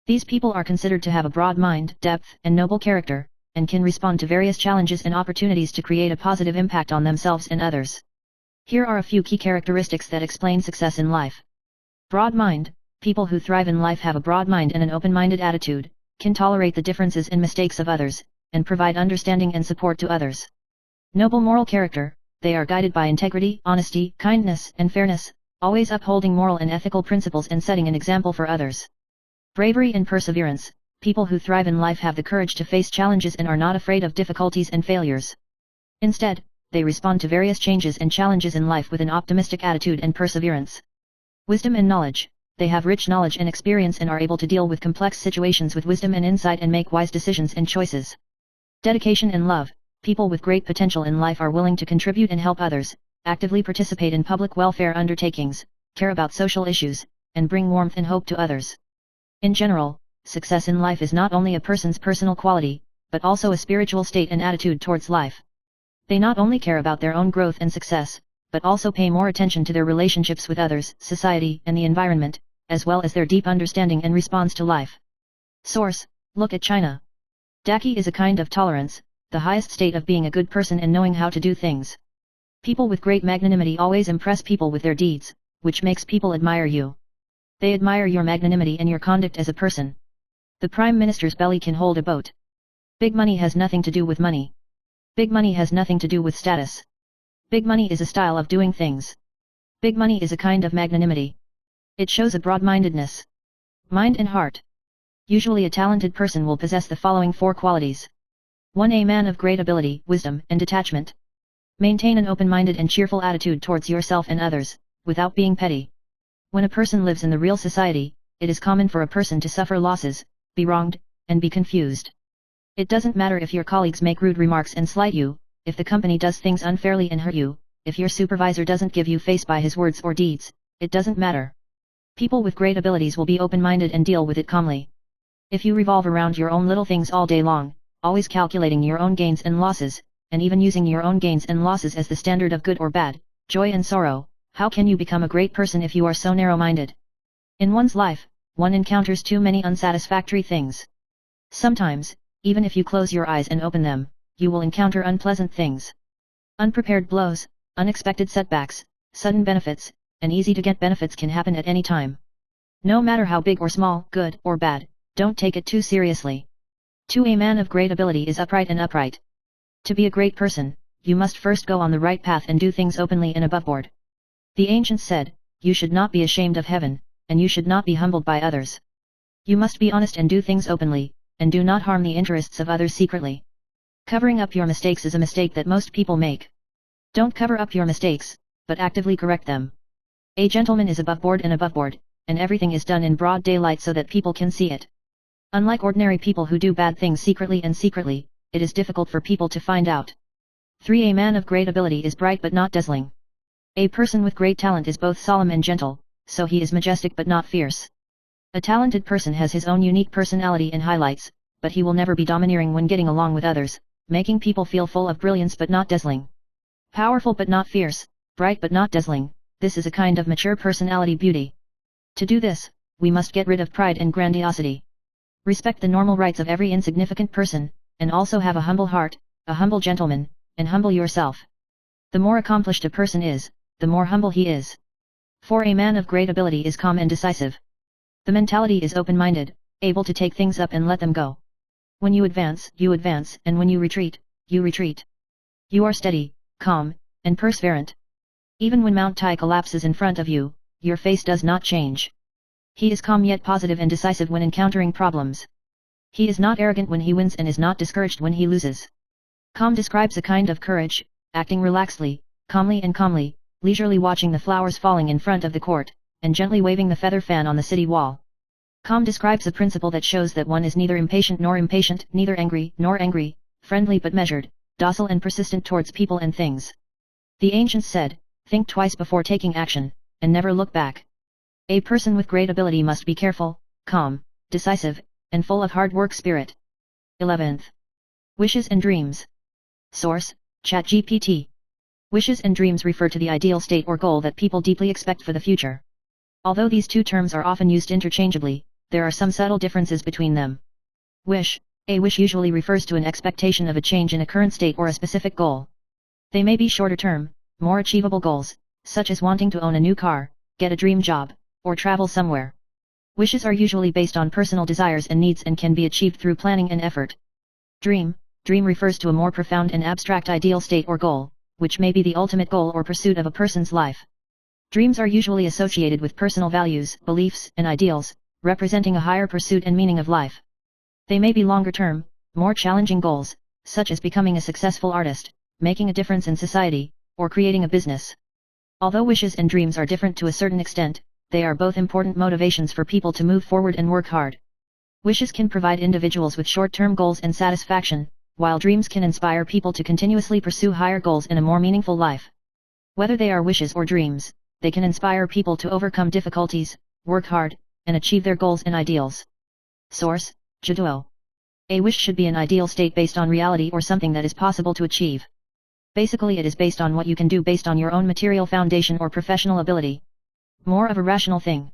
These people are considered to have a broad mind, depth, and noble character, and can respond to various challenges and opportunities to create a positive impact on themselves and others. Here are a few key characteristics that explain success in life. Broad mind. People who thrive in life have a broad mind and an open-minded attitude, can tolerate the differences and mistakes of others, and provide understanding and support to others. Noble moral character. They are guided by integrity, honesty, kindness, and fairness, always upholding moral and ethical principles and setting an example for others. Bravery and perseverance. People who thrive in life have the courage to face challenges and are not afraid of difficulties and failures. Instead, they respond to various changes and challenges in life with an optimistic attitude and perseverance. Wisdom and knowledge, they have rich knowledge and experience and are able to deal with complex situations with wisdom and insight and make wise decisions and choices. Dedication and love, people with great potential in life are willing to contribute and help others, actively participate in public welfare undertakings, care about social issues, and bring warmth and hope to others. In general, success in life is not only a person's personal quality, but also a spiritual state and attitude towards life. They not only care about their own growth and success, but also pay more attention to their relationships with others, society, and the environment, as well as their deep understanding and response to life. Source: look at China. Daki is a kind of tolerance, the highest state of being a good person and knowing how to do things. People with great magnanimity always impress people with their deeds, which makes people admire you. They admire your magnanimity and your conduct as a person. The Prime Minister's belly can hold a boat. Big money has nothing to do with money. Big money has nothing to do with status. Big money is a style of doing things. Big money is a kind of magnanimity. It shows a broad-mindedness. Mind and heart. Usually a talented person will possess the following 4 qualities. 1. A man of great ability, wisdom, and detachment. Maintain an open-minded and cheerful attitude towards yourself and others, without being petty. When a person lives in the real society, it is common for a person to suffer losses, be wronged, and be confused. It doesn't matter if your colleagues make rude remarks and slight you, if the company does things unfairly and hurt you, if your supervisor doesn't give you face by his words or deeds, it doesn't matter. People with great abilities will be open-minded and deal with it calmly. If you revolve around your own little things all day long, always calculating your own gains and losses, and even using your own gains and losses as the standard of good or bad, joy and sorrow, how can you become a great person if you are so narrow-minded? In one's life, one encounters too many unsatisfactory things. Sometimes, even if you close your eyes and open them, you will encounter unpleasant things. Unprepared blows, unexpected setbacks, sudden benefits, and easy-to-get benefits can happen at any time. No matter how big or small, good or bad, don't take it too seriously. 2. A man of great ability is upright and upright. To be a great person, you must first go on the right path and do things openly and aboveboard. The ancients said, you should not be ashamed of heaven, and you should not be humbled by others. You must be honest and do things openly, and do not harm the interests of others secretly. Covering up your mistakes is a mistake that most people make. Don't cover up your mistakes, but actively correct them. A gentleman is aboveboard, and everything is done in broad daylight so that people can see it. Unlike ordinary people who do bad things secretly, it is difficult for people to find out. 3. A man of great ability is bright but not dazzling. A person with great talent is both solemn and gentle, so he is majestic but not fierce. A talented person has his own unique personality and highlights, but he will never be domineering when getting along with others, making people feel full of brilliance but not dazzling. Powerful but not fierce, bright but not dazzling, this is a kind of mature personality beauty. To do this, we must get rid of pride and grandiosity. Respect the normal rights of every insignificant person, and also have a humble heart, a humble gentleman, and humble yourself. The more accomplished a person is, the more humble he is. 4. A man of great ability is calm and decisive. The mentality is open-minded, able to take things up and let them go. When you advance, and when you retreat, you retreat. You are steady, calm, and perseverant. Even when Mount Tai collapses in front of you, your face does not change. He is calm yet positive and decisive when encountering problems. He is not arrogant when he wins and is not discouraged when he loses. Calm describes a kind of courage, acting relaxedly, calmly, leisurely watching the flowers falling in front of the court, and gently waving the feather fan on the city wall. Calm describes a principle that shows that one is neither impatient nor impatient, neither angry nor angry, friendly but measured, docile and persistent towards people and things. The ancients said, think twice before taking action, and never look back. A person with great ability must be careful, calm, decisive, and full of hard work spirit. 11th. Wishes and dreams. Source: ChatGPT. Wishes and dreams refer to the ideal state or goal that people deeply expect for the future. Although these two terms are often used interchangeably, there are some subtle differences between them. Wish. A wish usually refers to an expectation of a change in a current state or a specific goal. They may be shorter-term, more achievable goals, such as wanting to own a new car, get a dream job, or travel somewhere. Wishes are usually based on personal desires and needs and can be achieved through planning and effort. Dream refers to a more profound and abstract ideal state or goal, which may be the ultimate goal or pursuit of a person's life. Dreams are usually associated with personal values, beliefs, and ideals, representing a higher pursuit and meaning of life. They may be longer-term, more challenging goals, such as becoming a successful artist, making a difference in society, or creating a business. Although wishes and dreams are different to a certain extent, they are both important motivations for people to move forward and work hard. Wishes can provide individuals with short-term goals and satisfaction, while dreams can inspire people to continuously pursue higher goals in a more meaningful life. Whether they are wishes or dreams, they can inspire people to overcome difficulties, work hard, and achieve their goals and ideals. Source: Jiduo. A wish should be an ideal state based on reality or something that is possible to achieve. Basically, it is based on what you can do based on your own material foundation or professional ability. More of a rational thing.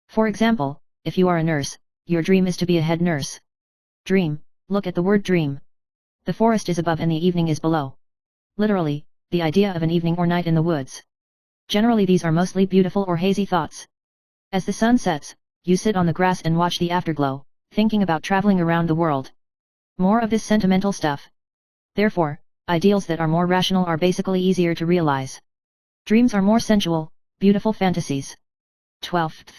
For example, if you are a nurse, your dream is to be a head nurse. Dream, look at the word dream. The forest is above and the evening is below. Literally, the idea of an evening or night in the woods. Generally, these are mostly beautiful or hazy thoughts. As the sun sets, you sit on the grass and watch the afterglow, thinking about traveling around the world. More of this sentimental stuff. Therefore, ideals that are more rational are basically easier to realize. Dreams are more sensual, beautiful fantasies. 12th.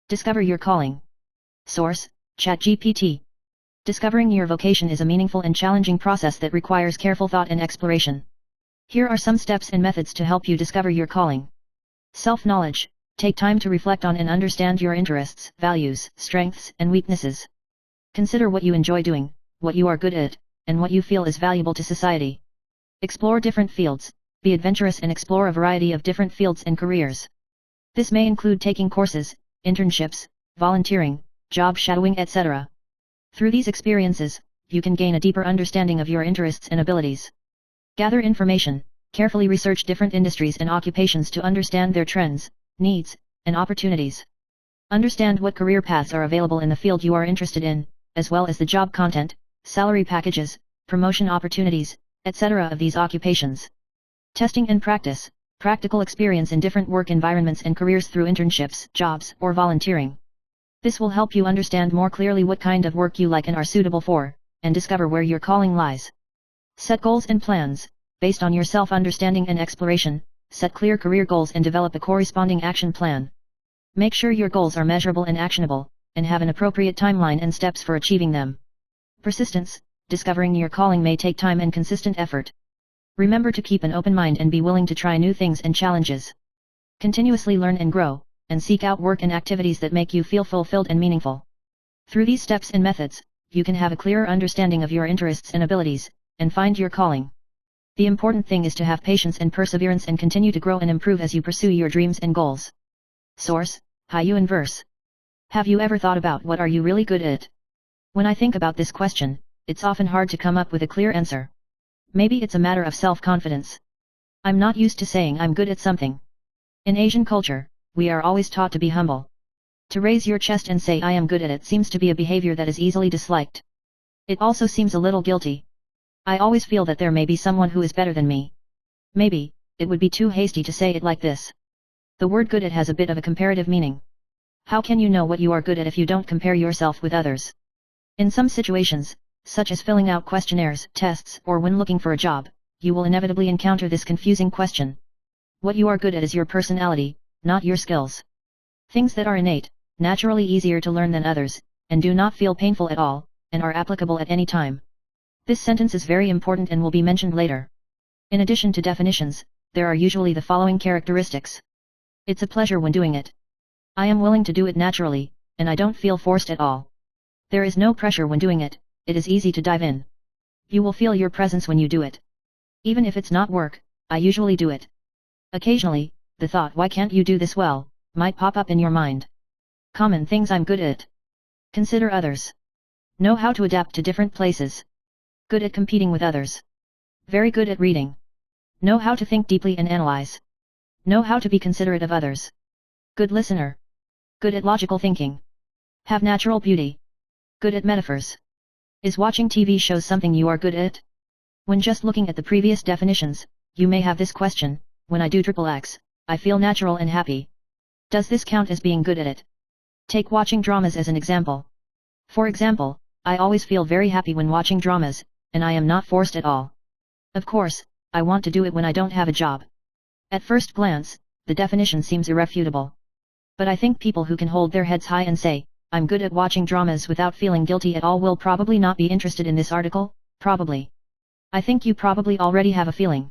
Discover your calling. Source: ChatGPT. Discovering your vocation is a meaningful and challenging process that requires careful thought and exploration. Here are some steps and methods to help you discover your calling. Self-knowledge. Take time to reflect on and understand your interests, values, strengths, and weaknesses. Consider what you enjoy doing, what you are good at, and what you feel is valuable to society. Explore different fields, be adventurous and explore a variety of different fields and careers. This may include taking courses, internships, volunteering, job shadowing, etc. Through these experiences, you can gain a deeper understanding of your interests and abilities. Gather information, carefully research different industries and occupations to understand their trends, needs, and opportunities. Understand what career paths are available in the field you are interested in, as well as the job content, salary packages, promotion opportunities, etc. of these occupations. Testing and practice, practical experience in different work environments and careers through internships, jobs, or volunteering. This will help you understand more clearly what kind of work you like and are suitable for, and discover where your calling lies. Set goals and plans. Based on your self-understanding and exploration, set clear career goals and develop a corresponding action plan. Make sure your goals are measurable and actionable, and have an appropriate timeline and steps for achieving them. Persistence. Discovering your calling may take time and consistent effort. Remember to keep an open mind and be willing to try new things and challenges. Continuously learn and grow, and seek out work and activities that make you feel fulfilled and meaningful. Through these steps and methods, you can have a clearer understanding of your interests and abilities, and find your calling. The important thing is to have patience and perseverance and continue to grow and improve as you pursue your dreams and goals. Source: Haiyuan Verse. Have you ever thought about what are you really good at? When I think about this question, it's often hard to come up with a clear answer. Maybe it's a matter of self-confidence. I'm not used to saying I'm good at something. In Asian culture, we are always taught to be humble. To raise your chest and say I am good at it seems to be a behavior that is easily disliked. It also seems a little guilty. I always feel that there may be someone who is better than me. Maybe, it would be too hasty to say it like this. The word good at has a bit of a comparative meaning. How can you know what you are good at if you don't compare yourself with others? In some situations, such as filling out questionnaires, tests, or when looking for a job, you will inevitably encounter this confusing question. What you are good at is your personality, not your skills. Things that are innate, naturally easier to learn than others, and do not feel painful at all, and are applicable at any time. This sentence is very important and will be mentioned later. In addition to definitions, there are usually the following characteristics. It's a pleasure when doing it. I am willing to do it naturally, and I don't feel forced at all. There is no pressure when doing it, it is easy to dive in. You will feel your presence when you do it. Even if it's not work, I usually do it. Occasionally, the thought why can't you do this well, might pop up in your mind. Common things I'm good at. Consider others. Know how to adapt to different places. Good at competing with others. Very good at reading. Know how to think deeply and analyze. Know how to be considerate of others. Good listener. Good at logical thinking. Have natural beauty. Good at metaphors. Is watching TV shows something you are good at? When just looking at the previous definitions, you may have this question: when I do XXX, I feel natural and happy. Does this count as being good at it? Take watching dramas as an example. For example, I always feel very happy when watching dramas, and I am not forced at all. Of course, I want to do it when I don't have a job. At first glance, the definition seems irrefutable. But I think people who can hold their heads high and say, I'm good at watching dramas without feeling guilty at all will probably not be interested in this article, probably. I think you probably already have a feeling.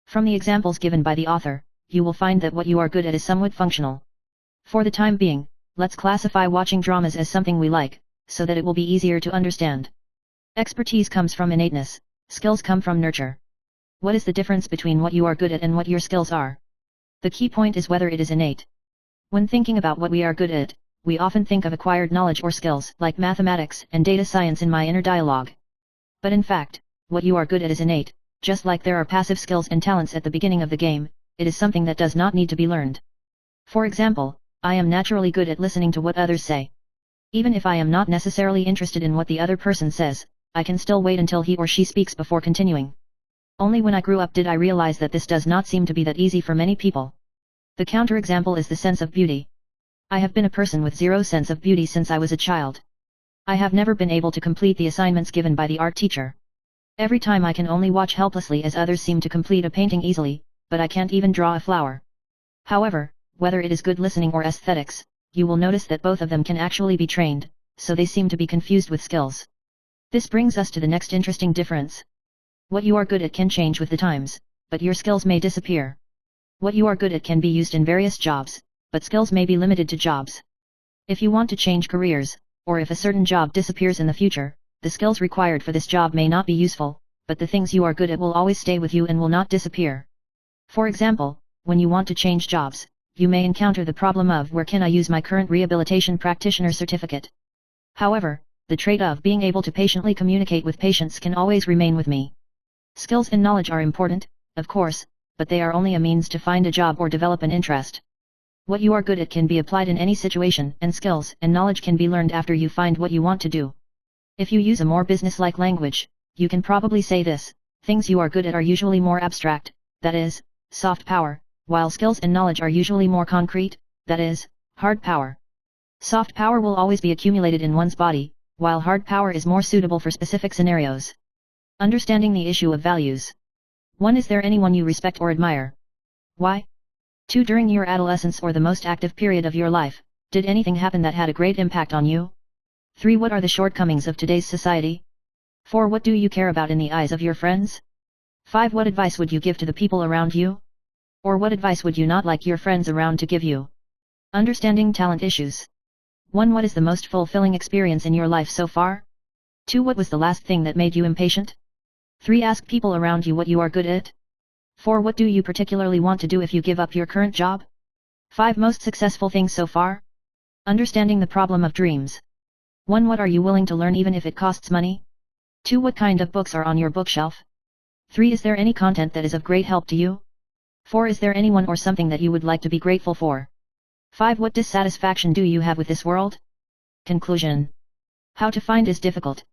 From the examples given by the author, you will find that what you are good at is somewhat functional. For the time being, let's classify watching dramas as something we like, so that it will be easier to understand. Expertise comes from innateness, skills come from nurture. What is the difference between what you are good at and what your skills are? The key point is whether it is innate. When thinking about what we are good at, we often think of acquired knowledge or skills like mathematics and data science in my inner dialogue. But in fact, what you are good at is innate, just like there are passive skills and talents at the beginning of the game, it is something that does not need to be learned. For example, I am naturally good at listening to what others say. Even if I am not necessarily interested in what the other person says, I can still wait until he or she speaks before continuing. Only when I grew up did I realize that this does not seem to be that easy for many people. The counterexample is the sense of beauty. I have been a person with zero sense of beauty since I was a child. I have never been able to complete the assignments given by the art teacher. Every time I can only watch helplessly as others seem to complete a painting easily, but I can't even draw a flower. However, whether it is good listening or aesthetics, you will notice that both of them can actually be trained, so they seem to be confused with skills. This brings us to the next interesting difference. What you are good at can change with the times, but your skills may disappear. What you are good at can be used in various jobs, but skills may be limited to jobs. If you want to change careers, or if a certain job disappears in the future, the skills required for this job may not be useful, but the things you are good at will always stay with you and will not disappear. For example, when you want to change jobs, you may encounter the problem of where can I use my current rehabilitation practitioner certificate. However, the trait of being able to patiently communicate with patients can always remain with me. Skills and knowledge are important, of course, but they are only a means to find a job or develop an interest. What you are good at can be applied in any situation, and skills and knowledge can be learned after you find what you want to do. If you use a more business-like language, you can probably say this: things you are good at are usually more abstract, that is, soft power, while skills and knowledge are usually more concrete, that is, hard power. Soft power will always be accumulated in one's body, while hard power is more suitable for specific scenarios. Understanding the issue of values. 1. Is there anyone you respect or admire? Why? 2. During your adolescence or the most active period of your life, did anything happen that had a great impact on you? 3. What are the shortcomings of today's society? 4. What do you care about in the eyes of your friends? 5. What advice would you give to the people around you? Or what advice would you not like your friends around to give you? Understanding talent issues. 1. What is the most fulfilling experience in your life so far? 2. What was the last thing that made you impatient? 3. Ask people around you what you are good at. 4. What do you particularly want to do if you give up your current job? 5. Most successful things so far? Understanding the problem of dreams. 1. What are you willing to learn even if it costs money? 2. What kind of books are on your bookshelf? 3. Is there any content that is of great help to you? 4. Is there anyone or something that you would like to be grateful for? 5. What dissatisfaction do you have with this world? Conclusion. How to find is difficult.